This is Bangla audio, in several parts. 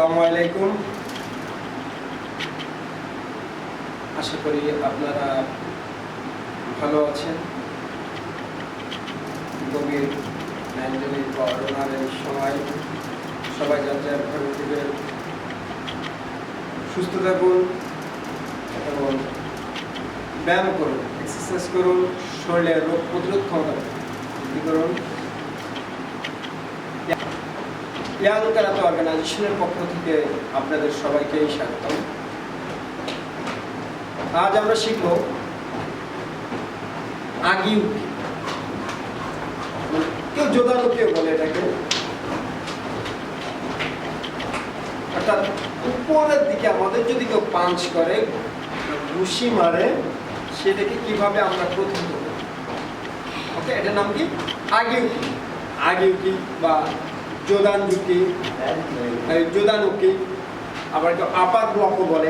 আসসালামু আলাইকুম। আশা করি আপনারা ভালো আছেন। গভীর প্যান্ডেমিক করোনার এই সময় সবাই যার যার ঘর থেকে সুস্থ থাকুন এবং ব্যায়াম করুন, এক্সারসাইজ করুন, শরীরের রোগ প্রতিরোধ ক্ষমতা বৃদ্ধি করুন। কারাতে অর্গানাইজেশনের পক্ষ থেকে আপনাদের সবাইকে স্বাগতম। আজ আমরা শিখব আগি উকি, কেউ জোদানো কেউ বলে এটাকে, অর্থাৎ উপরের দিকে আমাদের যদি কেউ পাঞ্চ করে, ঘুষি মারে, সেটাকে কিভাবে আমরা প্রতিহত করি। ওকে, এটার নাম কি? আগি উকি। আগি উকি বা জোদানুকি, আবার কেউ আপার ব্লকও বলে।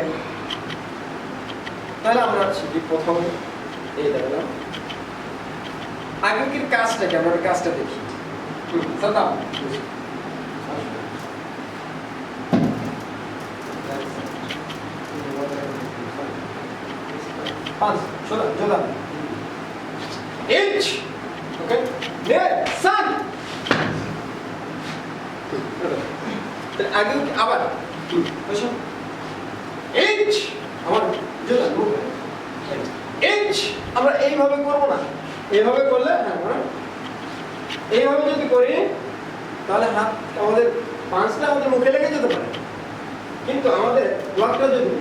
তাহলে আমরা শিখি প্রথম এই দেখলাম আগের কাজটা কি, আমরা কাজটা দেখি। আগে আবার আমরা এইভাবে করবো না, এইভাবে করলে এইভাবে যদি করি তাহলে হাত আমাদের পাঁচটা আমাদের মুখে লেগে যেতে পারে, কিন্তু আমাদের ব্লকটা যদি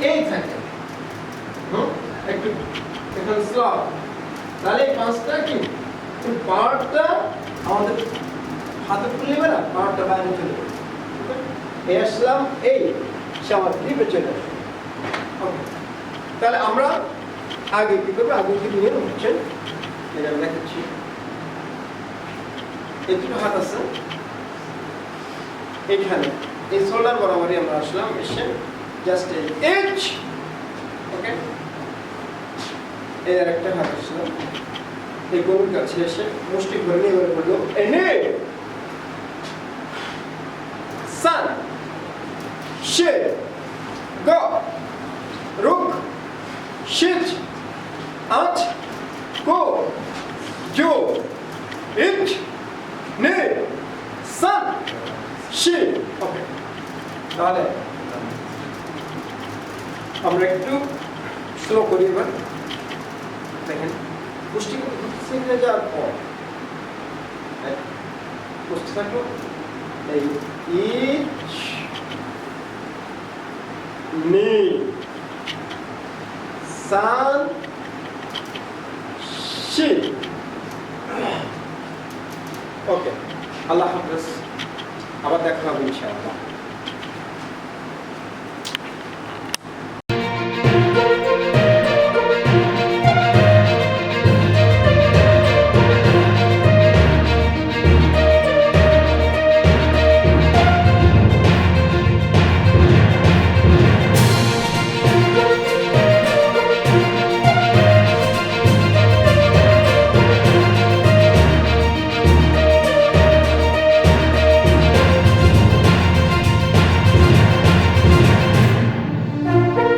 এই থাকে একটু এখানে স্লপ, তাহলে এই পাঁচটা কি পাওয়ারটা আমাদের হাতে তুলে না, পাওয়ারটা বাইরে চলে যাবে। এই আসলাম, এই সে আমার গ্রিপে চলে আসবে। তাহলে আমরা আগে কি করবো, আগে কি নিয়ে হচ্ছেন এটা আমি দেখাচ্ছি। এই দুটো হাত আছে এইখানে, এই শোল্ডার বরাবরই আমরা আসলাম, এসে জাস্ট এইচ, ওকে, এই আর একটা হাত আসলাম এই গরুর কাছে এসে মুষ্টি ভরে নিয়ে এবারে বললো এনে সান শে গ রুক শিট আট গো জো ইট নে সান শে। ওকে, তাহলে আমরা একটু স্লো করি। এবার দেখেন পুষ্টি সিগনে যাওয়ার পর পুষ্টি থাকলো এই ইচ নি সান শি। ওকে, আল্লাহ হাফেজ, আবার দেখা হবে ইনশাআল্লাহ।